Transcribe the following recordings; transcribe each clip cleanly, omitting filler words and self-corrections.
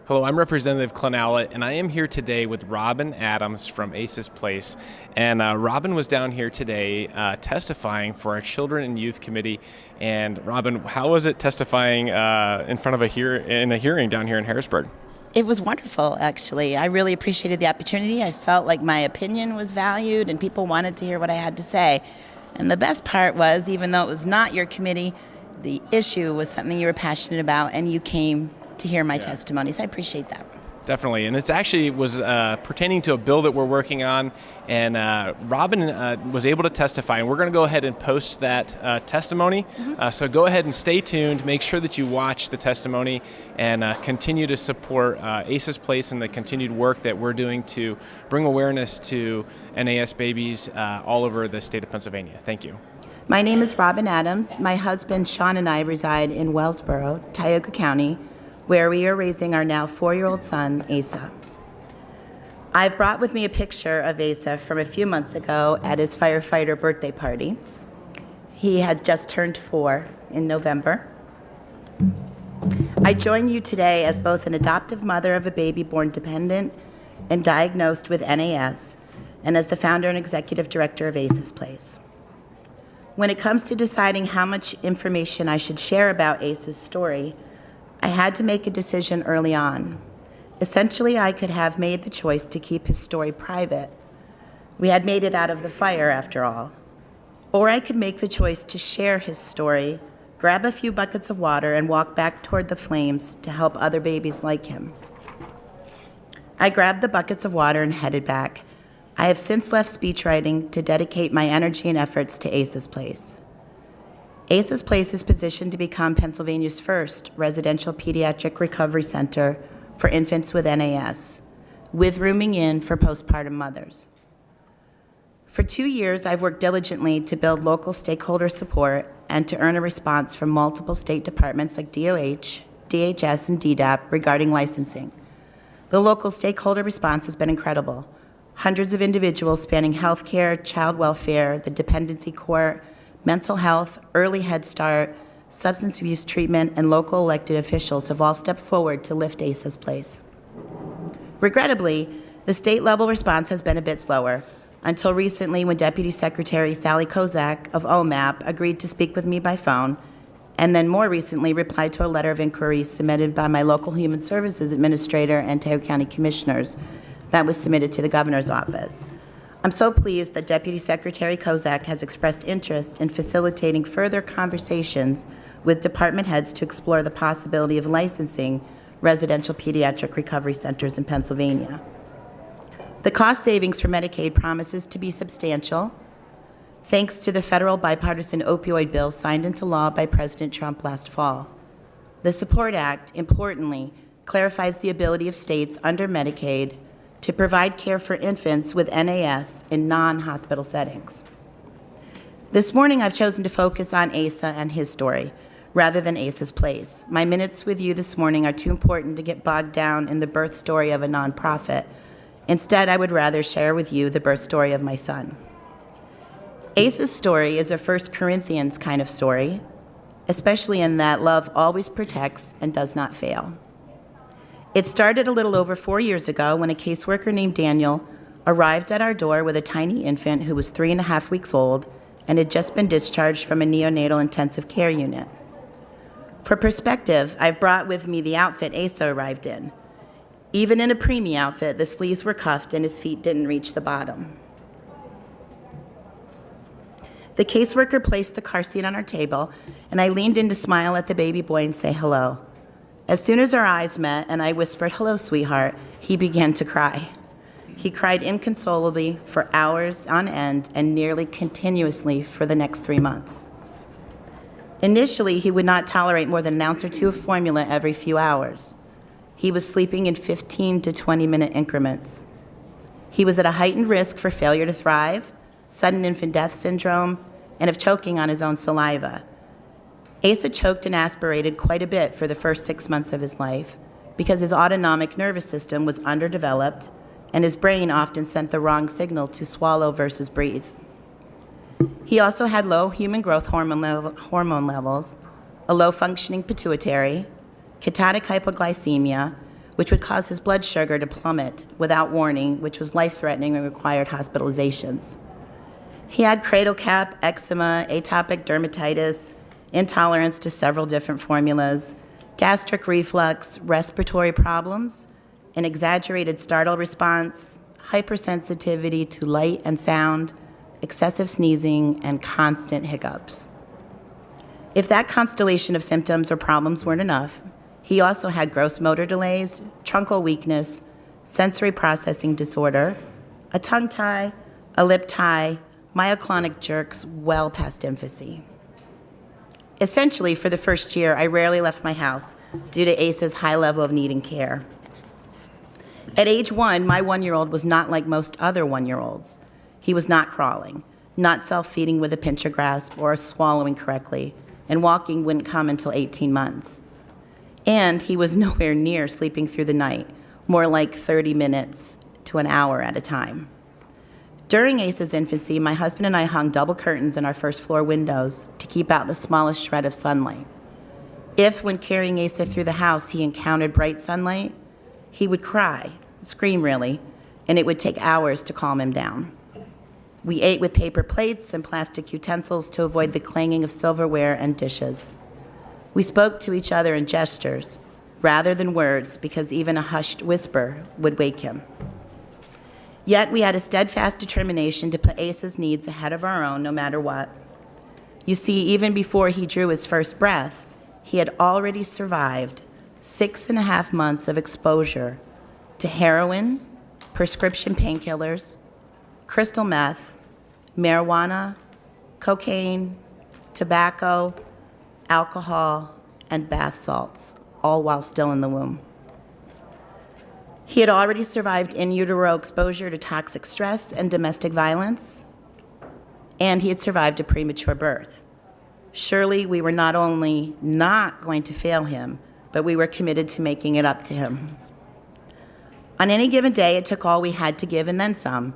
Hello, I'm Representative Clint Owlett, and I am here today with Robin Adams from ACES Place. And Robin was down here today testifying for our Children and Youth Committee. And Robin, how was it testifying in front of a hearing down here in Harrisburg? It was wonderful, actually. I really appreciated the opportunity. I felt like my opinion was valued and people wanted to hear what I had to say. And the best part was, even though it was not your committee, the issue was something you were passionate about and you came to hear my testimonies. I appreciate that. Definitely, and it's actually was pertaining to a bill that we're working on, and Robin was able to testify, and we're going to go ahead and post that testimony. So go ahead and stay tuned. Make sure that you watch the testimony and continue to support ACES Place and the continued work that we're doing to bring awareness to NAS babies all over the state of Pennsylvania. Thank you. My name is Robin Adams. My husband Sean and I reside in Wellsboro, Tioga County, where we are raising our now 4-year-old son, Asa. I've brought with me a picture of Asa from a few months ago at his firefighter birthday party. He had just turned 4 in November. I join you today as both an adoptive mother of a baby born dependent and diagnosed with NAS, and as the founder and executive director of ACES Place. When it comes to deciding how much information I should share about Asa's story, I had to make a decision early on. Essentially, I could have made the choice to keep his story private. We had made it out of the fire, after all. Or I could make the choice to share his story, grab a few buckets of water, and walk back toward the flames to help other babies like him. I grabbed the buckets of water and headed back. I have since left speechwriting to dedicate my energy and efforts to ACES Place. ACES Place is positioned to become Pennsylvania's first residential pediatric recovery center for infants with NAS, with rooming in for postpartum mothers. For 2 years, I've worked diligently to build local stakeholder support and to earn a response from multiple state departments like DOH, DHS, and DDAP regarding licensing. The local stakeholder response has been incredible. Hundreds of individuals spanning healthcare, child welfare, the dependency court, mental health, early Head Start, substance abuse treatment, and local elected officials have all stepped forward to lift ACES Place. Regrettably, the state-level response has been a bit slower, until recently when Deputy Secretary Sally Kozak of OMAP agreed to speak with me by phone, and then more recently replied to a letter of inquiry submitted by my local Human Services Administrator and Tioga County Commissioners that was submitted to the Governor's office. I'm so pleased that Deputy Secretary Kozak has expressed interest in facilitating further conversations with department heads to explore the possibility of licensing residential pediatric recovery centers in Pennsylvania. The cost savings for Medicaid promises to be substantial, thanks to the federal bipartisan opioid bill signed into law by President Trump last fall. The SUPPORT Act, importantly, clarifies the ability of states under Medicaid to provide care for infants with NAS in non-hospital settings. This morning, I've chosen to focus on Asa and his story, rather than ACES Place. My minutes with you this morning are too important to get bogged down in the birth story of a nonprofit. Instead, I would rather share with you the birth story of my son. Asa's story is a 1 Corinthians kind of story, especially in that love always protects and does not fail. It started a little over 4 years ago when a caseworker named Daniel arrived at our door with a tiny infant who was 3.5 weeks old and had just been discharged from a neonatal intensive care unit. For perspective, I've brought with me the outfit Asa arrived in. Even in a preemie outfit, the sleeves were cuffed and his feet didn't reach the bottom. The caseworker placed the car seat on our table, and I leaned in to smile at the baby boy and say hello. As soon as our eyes met and I whispered, "Hello, sweetheart," he began to cry. He cried inconsolably for hours on end and nearly continuously for the next 3 months. Initially, he would not tolerate more than an ounce or two of formula every few hours. He was sleeping in 15 to 20-minute increments. He was at a heightened risk for failure to thrive, sudden infant death syndrome, and of choking on his own saliva. Asa choked and aspirated quite a bit for the first 6 months of his life because his autonomic nervous system was underdeveloped and his brain often sent the wrong signal to swallow versus breathe. He also had low human growth hormone levels, a low-functioning pituitary, ketonic hypoglycemia, which would cause his blood sugar to plummet without warning, which was life-threatening and required hospitalizations. He had cradle cap, eczema, atopic dermatitis, intolerance to several different formulas, gastric reflux, respiratory problems, an exaggerated startle response, hypersensitivity to light and sound, excessive sneezing, and constant hiccups. If that constellation of symptoms or problems weren't enough, he also had gross motor delays, truncal weakness, sensory processing disorder, a tongue tie, a lip tie, myoclonic jerks well past infancy. Essentially, for the first year, I rarely left my house due to Asa's high level of needing care. At age 1, my 1-year-old was not like most other 1-year-olds. He was not crawling, not self-feeding with a pinch of grasp or swallowing correctly, and walking wouldn't come until 18 months. And he was nowhere near sleeping through the night, more like 30 minutes to an hour at a time. During Asa's infancy, my husband and I hung double curtains in our first floor windows to keep out the smallest shred of sunlight. If, when carrying Asa through the house, he encountered bright sunlight, he would cry, scream really, and it would take hours to calm him down. We ate with paper plates and plastic utensils to avoid the clanging of silverware and dishes. We spoke to each other in gestures rather than words because even a hushed whisper would wake him. Yet we had a steadfast determination to put Asa's needs ahead of our own no matter what. You see, even before he drew his first breath, he had already survived 6.5 months of exposure to heroin, prescription painkillers, crystal meth, marijuana, cocaine, tobacco, alcohol, and bath salts, all while still in the womb. He had already survived in utero exposure to toxic stress and domestic violence, and he had survived a premature birth. Surely we were not only not going to fail him, but we were committed to making it up to him. On any given day, it took all we had to give and then some.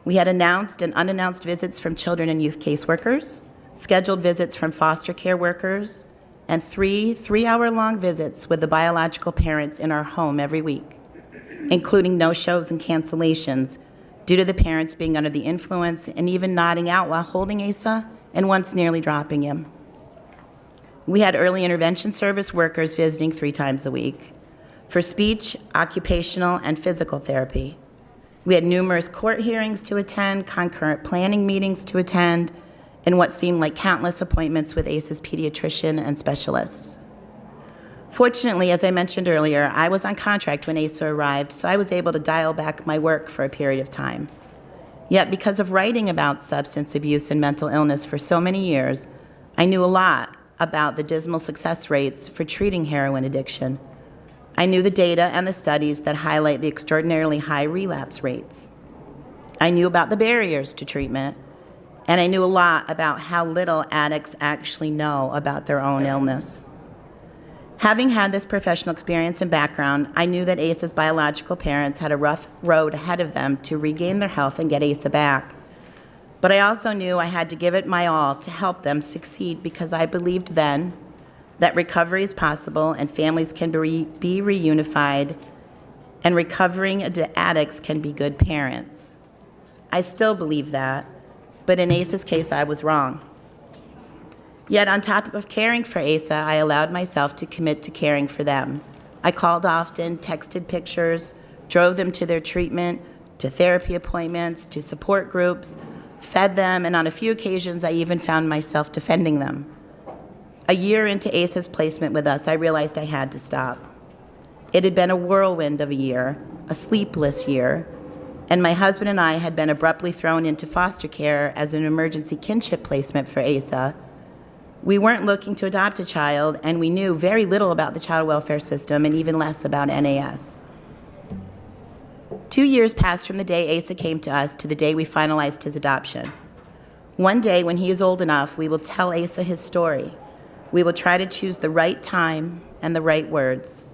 We had announced and unannounced visits from children and youth caseworkers, scheduled visits from foster care workers, and 3 3-hour-long visits with the biological parents in our home every week, including no-shows and cancellations due to the parents being under the influence and even nodding out while holding Asa and once nearly dropping him. We had early intervention service workers visiting 3 times a week for speech, occupational, and physical therapy. We had numerous court hearings to attend, concurrent planning meetings to attend, and what seemed like countless appointments with Asa's pediatrician and specialists. Fortunately, as I mentioned earlier, I was on contract when Asa arrived, so I was able to dial back my work for a period of time. Yet, because of writing about substance abuse and mental illness for so many years, I knew a lot about the dismal success rates for treating heroin addiction. I knew the data and the studies that highlight the extraordinarily high relapse rates. I knew about the barriers to treatment, and I knew a lot about how little addicts actually know about their own illness. Having had this professional experience and background, I knew that Asa's biological parents had a rough road ahead of them to regain their health and get Asa back. But I also knew I had to give it my all to help them succeed because I believed then that recovery is possible and families can be reunified and recovering addicts can be good parents. I still believe that, but in Asa's case, I was wrong. Yet on top of caring for Asa, I allowed myself to commit to caring for them. I called often, texted pictures, drove them to their treatment, to therapy appointments, to support groups, fed them, and on a few occasions, I even found myself defending them. A year into Asa's placement with us, I realized I had to stop. It had been a whirlwind of a year, a sleepless year, and my husband and I had been abruptly thrown into foster care as an emergency kinship placement for Asa. We weren't looking to adopt a child, and we knew very little about the child welfare system and even less about NAS. 2 years passed from the day Asa came to us to the day we finalized his adoption. One day, when he is old enough, we will tell Asa his story. We will try to choose the right time and the right words.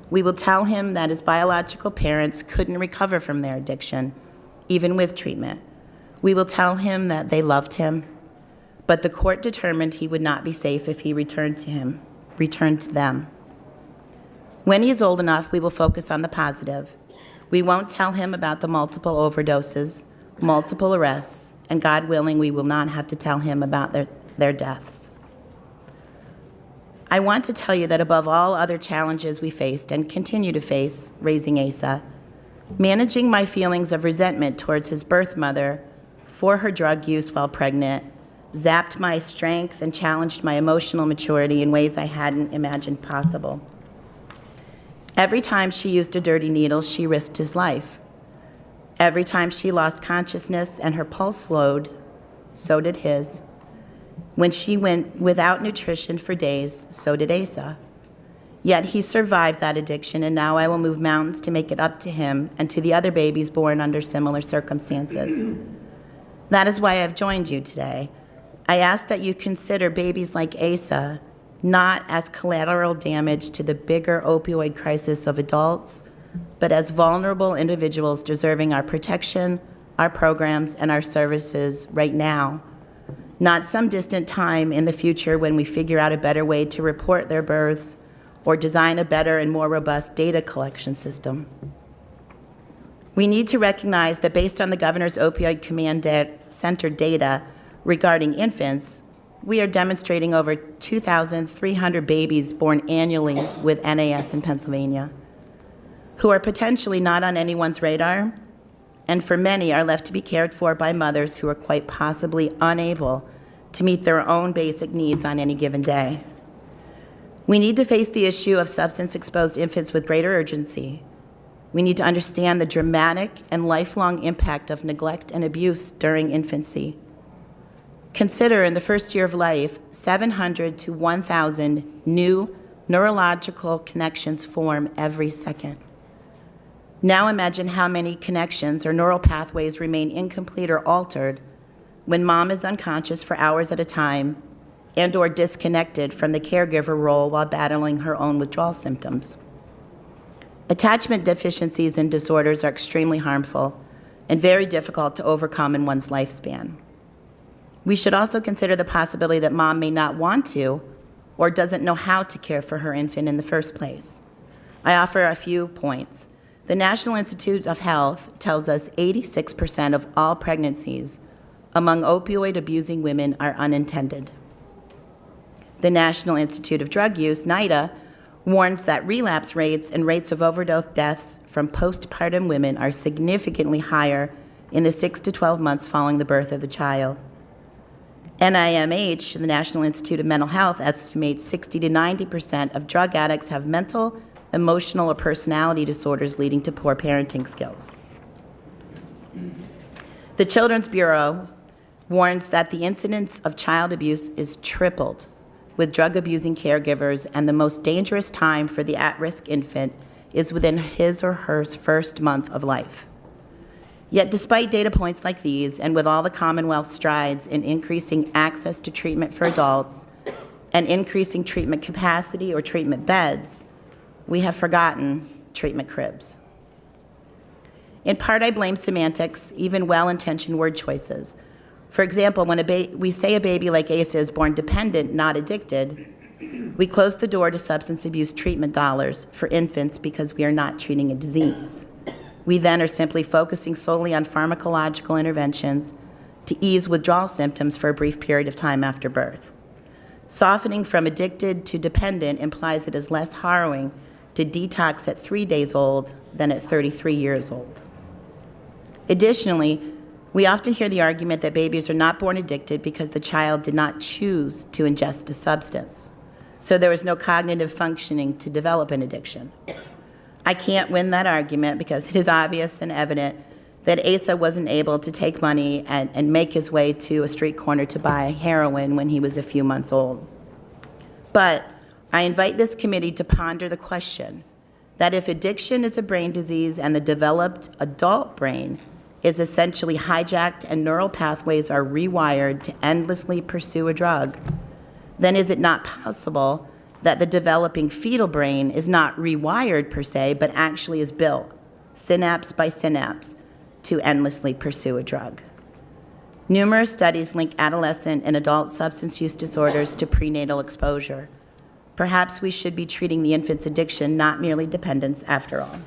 We will tell him that his biological parents couldn't recover from their addiction, even with treatment. We will tell him that they loved him, but the court determined he would not be safe if he returned to them. When he is old enough, we will focus on the positive. We won't tell him about the multiple overdoses, multiple arrests, and God willing, we will not have to tell him about their deaths. I want to tell you that above all other challenges we faced and continue to face raising Asa, managing my feelings of resentment towards his birth mother for her drug use while pregnant zapped my strength and challenged my emotional maturity in ways I hadn't imagined possible. Every time she used a dirty needle, she risked his life. Every time she lost consciousness and her pulse slowed, so did his. When she went without nutrition for days, so did Asa. Yet he survived that addiction, and now I will move mountains to make it up to him and to the other babies born under similar circumstances. That is why I've joined you today. I ask that you consider babies like Asa not as collateral damage to the bigger opioid crisis of adults, but as vulnerable individuals deserving our protection, our programs, and our services right now, not some distant time in the future when we figure out a better way to report their births or design a better and more robust data collection system. We need to recognize that based on the governor's opioid command center data regarding infants, we are demonstrating over 2,300 babies born annually with NAS in Pennsylvania, who are potentially not on anyone's radar, and for many are left to be cared for by mothers who are quite possibly unable to meet their own basic needs on any given day. We need to face the issue of substance-exposed infants with greater urgency. We need to understand the dramatic and lifelong impact of neglect and abuse during infancy. Consider in the first year of life, 700 to 1,000 new neurological connections form every second. Now imagine how many connections or neural pathways remain incomplete or altered when mom is unconscious for hours at a time and or disconnected from the caregiver role while battling her own withdrawal symptoms. Attachment deficiencies and disorders are extremely harmful and very difficult to overcome in one's lifespan. We should also consider the possibility that mom may not want to or doesn't know how to care for her infant in the first place. I offer a few points. The National Institute of Health tells us 86% of all pregnancies among opioid-abusing women are unintended. The National Institute of Drug Use, NIDA, warns that relapse rates and rates of overdose deaths from postpartum women are significantly higher in the 6 to 12 months following the birth of the child. NIMH, the National Institute of Mental Health, estimates 60 to 90% of drug addicts have mental, emotional, or personality disorders leading to poor parenting skills. The Children's Bureau warns that the incidence of child abuse is tripled with drug-abusing caregivers, and the most dangerous time for the at-risk infant is within his or her first month of life. Yet despite data points like these, and with all the Commonwealth's strides in increasing access to treatment for adults and increasing treatment capacity or treatment beds, we have forgotten treatment cribs. In part, I blame semantics, even well-intentioned word choices. For example, when we say a baby like Asa is born dependent, not addicted, we close the door to substance abuse treatment dollars for infants because we are not treating a disease. We then are simply focusing solely on pharmacological interventions to ease withdrawal symptoms for a brief period of time after birth. Softening from addicted to dependent implies it is less harrowing to detox at 3 days old than at 33 years old. Additionally, we often hear the argument that babies are not born addicted because the child did not choose to ingest a substance, so there is no cognitive functioning to develop an addiction. I can't win that argument because it is obvious and evident that Asa wasn't able to take money and make his way to a street corner to buy heroin when he was a few months old. But I invite this committee to ponder the question that if addiction is a brain disease and the developed adult brain is essentially hijacked and neural pathways are rewired to endlessly pursue a drug, then is it not possible that the developing fetal brain is not rewired per se, but actually is built, synapse by synapse, to endlessly pursue a drug? Numerous studies link adolescent and adult substance use disorders to prenatal exposure. Perhaps we should be treating the infant's addiction, not merely dependence, after all.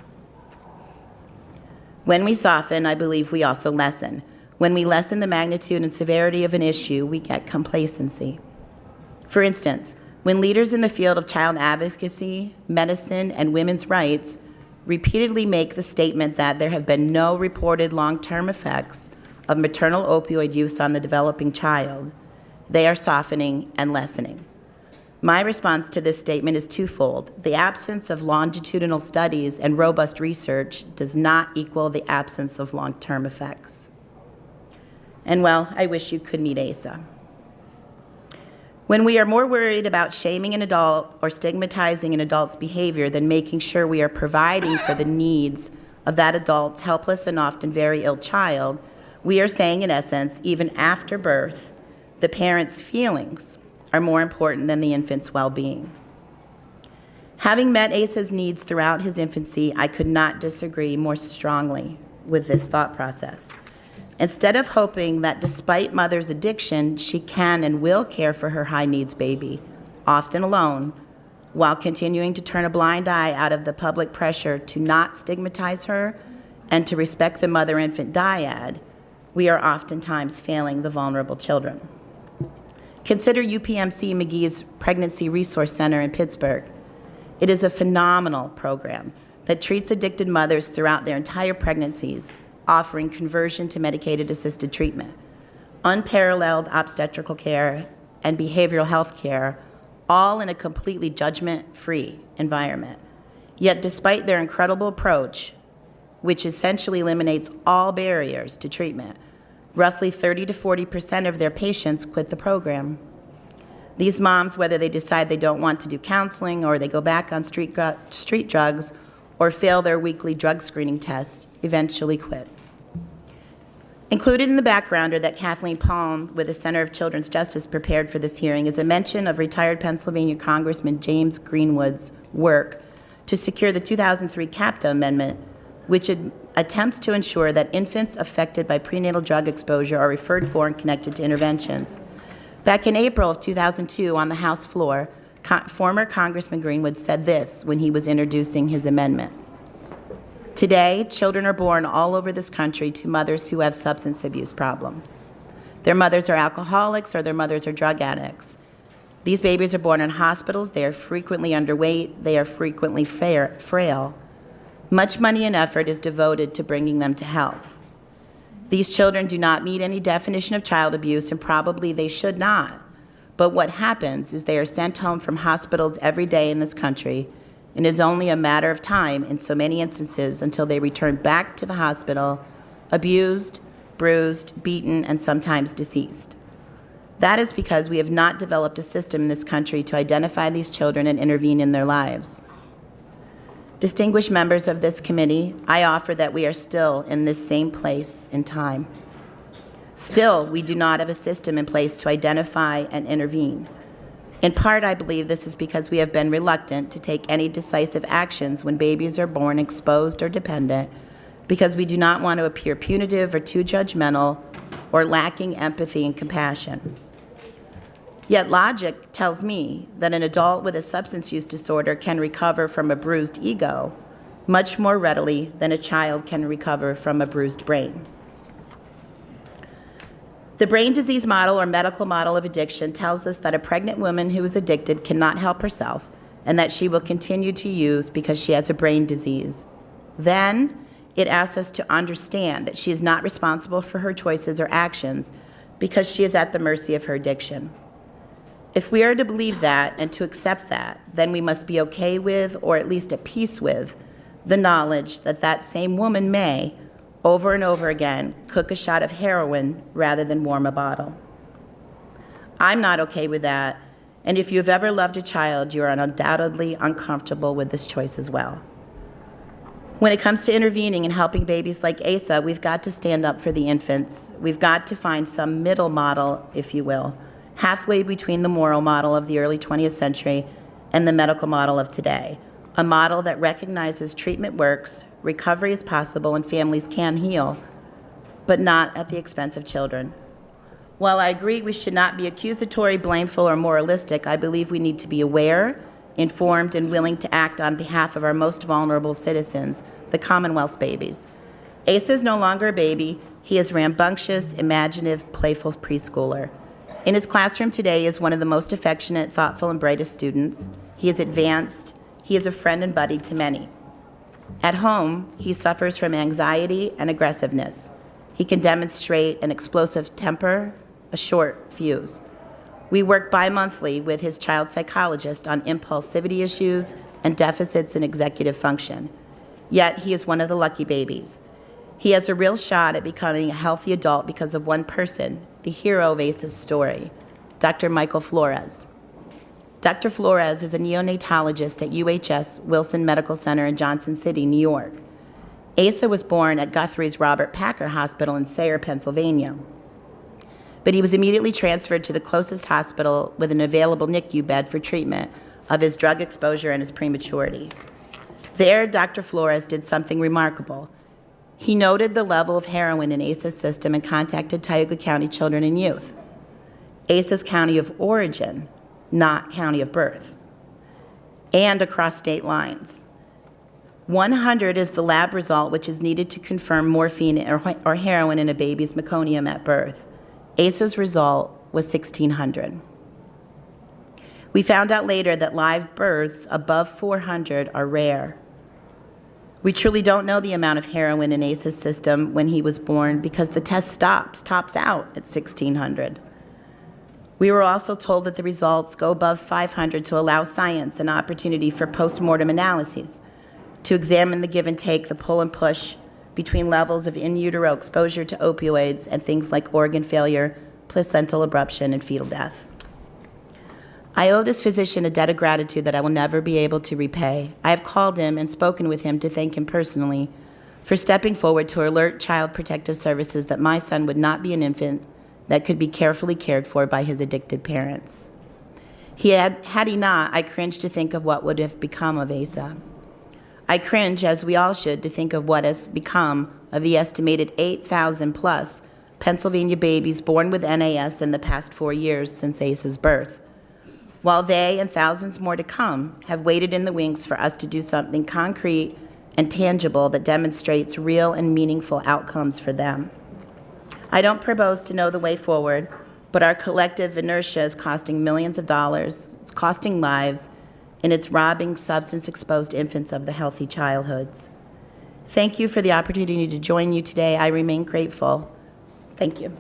When we soften, I believe we also lessen. When we lessen the magnitude and severity of an issue, we get complacency. For instance, when leaders in the field of child advocacy, medicine, and women's rights repeatedly make the statement that there have been no reported long-term effects of maternal opioid use on the developing child, they are softening and lessening. My response to this statement is twofold. The absence of longitudinal studies and robust research does not equal the absence of long-term effects. And well, I wish you could meet Asa. When we are more worried about shaming an adult or stigmatizing an adult's behavior than making sure we are providing for the needs of that adult's helpless and often very ill child, we are saying, in essence, even after birth, the parent's feelings are more important than the infant's well-being. Having met Asa's needs throughout his infancy, I could not disagree more strongly with this thought process. Instead of hoping that despite mother's addiction, she can and will care for her high-needs baby, often alone, while continuing to turn a blind eye out of the public pressure to not stigmatize her and to respect the mother-infant dyad, we are oftentimes failing the vulnerable children. Consider UPMC McGee's Pregnancy Resource Center in Pittsburgh. It is a phenomenal program that treats addicted mothers throughout their entire pregnancies, offering conversion to medicated-assisted treatment, unparalleled obstetrical care, and behavioral health care, all in a completely judgment-free environment. Yet despite their incredible approach, which essentially eliminates all barriers to treatment, roughly 30 to 40% of their patients quit the program. These moms, whether they decide they don't want to do counseling or they go back on street drugs or fail their weekly drug screening tests, eventually quit. Included in the backgrounder that Kathleen Palm with the Center of Children's Justice prepared for this hearing is a mention of retired Pennsylvania Congressman James Greenwood's work to secure the 2003 CAPTA amendment, which attempts to ensure that infants affected by prenatal drug exposure are referred for and connected to interventions. Back in April of 2002 on the House floor, former Congressman Greenwood said this when he was introducing his amendment. Today, children are born all over this country to mothers who have substance abuse problems. Their mothers are alcoholics or their mothers are drug addicts. These babies are born in hospitals, they are frequently underweight, they are frequently frail. Much money and effort is devoted to bringing them to health. These children do not meet any definition of child abuse, and probably they should not. But what happens is they are sent home from hospitals every day in this country, and it is only a matter of time in so many instances until they return back to the hospital, abused, bruised, beaten, and sometimes deceased. That is because we have not developed a system in this country to identify these children and intervene in their lives. Distinguished members of this committee, I offer that we are still in this same place in time. Still, we do not have a system in place to identify and intervene. In part, I believe this is because we have been reluctant to take any decisive actions when babies are born exposed or dependent, because we do not want to appear punitive or too judgmental or lacking empathy and compassion. Yet logic tells me that an adult with a substance use disorder can recover from a bruised ego much more readily than a child can recover from a bruised brain. The brain disease model or medical model of addiction tells us that a pregnant woman who is addicted cannot help herself and that she will continue to use because she has a brain disease. Then it asks us to understand that she is not responsible for her choices or actions because she is at the mercy of her addiction. If we are to believe that and to accept that, then we must be okay with, or at least at peace with, the knowledge that that same woman may, over and over again, cook a shot of heroin rather than warm a bottle. I'm not okay with that, and if you've ever loved a child, you are undoubtedly uncomfortable with this choice as well. When it comes to intervening and helping babies like Asa, we've got to stand up for the infants. We've got to find some middle model, if you will, halfway between the moral model of the early 20th century and the medical model of today, a model that recognizes treatment works, recovery is possible, and families can heal, but not at the expense of children. While I agree we should not be accusatory, blameful, or moralistic, I believe we need to be aware informed, and willing to act on behalf of our most vulnerable citizens, the Commonwealth's babies. Asa is no longer a baby. He is rambunctious, imaginative, playful preschooler. In his classroom today, he is one of the most affectionate, thoughtful, and brightest students. He is advanced. He is a friend and buddy to many. At home, he suffers from anxiety and aggressiveness. He can demonstrate an explosive temper, a short fuse. We work bi-monthly with his child psychologist on impulsivity issues and deficits in executive function. Yet, he is one of the lucky babies. He has a real shot at becoming a healthy adult because of one person, the hero of Asa's story, Dr. Michael Flores. Dr. Flores is a neonatologist at UHS Wilson Medical Center in Johnson City, New York. Asa was born at Guthrie's Robert Packer Hospital in Sayre, Pennsylvania. But he was immediately transferred to the closest hospital with an available NICU bed for treatment of his drug exposure and his prematurity. There, Dr. Flores did something remarkable. He noted the level of heroin in Asa's system and contacted Tioga County Children and Youth, Asa's county of origin, not county of birth, and across state lines. 100 is the lab result which is needed to confirm morphine or heroin in a baby's meconium at birth. Asa's result was 1,600. We found out later that live births above 400 are rare. We truly don't know the amount of heroin in Asa's system when he was born because the test tops out at 1,600. We were also told that the results go above 500 to allow science an opportunity for post-mortem analyses to examine the give and take, the pull and push between levels of in utero exposure to opioids and things like organ failure, placental abruption, and fetal death. I owe this physician a debt of gratitude that I will never be able to repay. I have called him and spoken with him to thank him personally for stepping forward to alert Child Protective Services that my son would not be an infant that could be carefully cared for by his addicted parents. Had he not, I cringe to think of what would have become of Asa. I cringe, as we all should, to think of what has become of the estimated 8,000 plus Pennsylvania babies born with NAS in the past 4 years since Asa's birth. While they and thousands more to come have waited in the wings for us to do something concrete and tangible that demonstrates real and meaningful outcomes for them. I don't propose to know the way forward, but our collective inertia is costing millions of dollars, it's costing lives, and it's robbing substance-exposed infants of the healthy childhoods. Thank you for the opportunity to join you today. I remain grateful. Thank you.